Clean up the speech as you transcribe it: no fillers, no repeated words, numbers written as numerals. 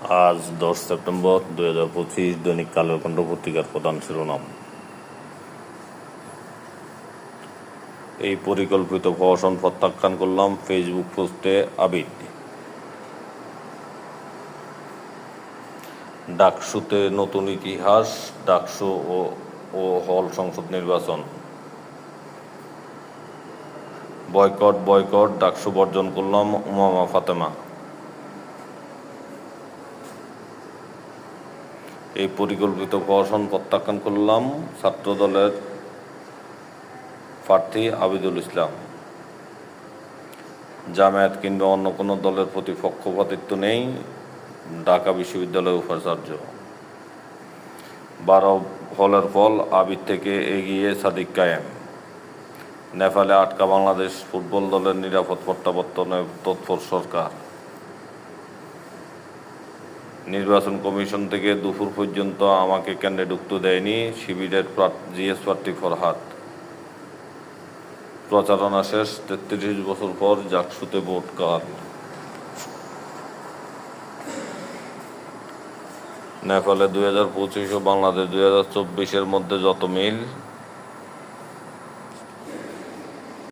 আজ 10 সেপ্টেম্বর 2025। দৈনিক কালের কণ্ঠ পত্রিকার প্রধান শিরোনাম। এই পরিকল্পিত প্রহসন প্রত্যাখ্যান করলাম, ফেসবুক পোস্টে আবিদ। ডাকসুতে নতুন ইতিহাস, ডাকসু ও হল সংসদ নির্বাচন। বয়কট, ডাকসু বর্জন করলাম, উমামা ফাতেমা। এই পরিকল্পিত প্রহসন প্রত্যাখ্যান করলাম, ছাত্রদলের প্রার্থী আবিদুল ইসলাম। জামায়াত কিংবা অন্য কোনো দলের প্রতি পক্ষপাতিত্ব নেই, ঢাকা বিশ্ববিদ্যালয়ের উপাচার্য। 12 হলের ফল, আবিদ থেকে এগিয়ে সাদিক কায়েম। নেপালে আটকা বাংলাদেশ ফুটবল দলের নিরাপদ প্রত্যাবর্তনে তৎপর সরকার। নির্বাচন কমিশন থেকে দুপুর পর্যন্ত আমাকে কেন্দ্রে ঢুকতে দেয়নি, শিবিরের জিএস প্রার্থী ফরহাদ। প্রচারণা শেষ, 33 বছর পর জাকসুতে ভোট কাল। নেপালে 2025 ও বাংলাদেশ 2024 মধ্যে যত মিল,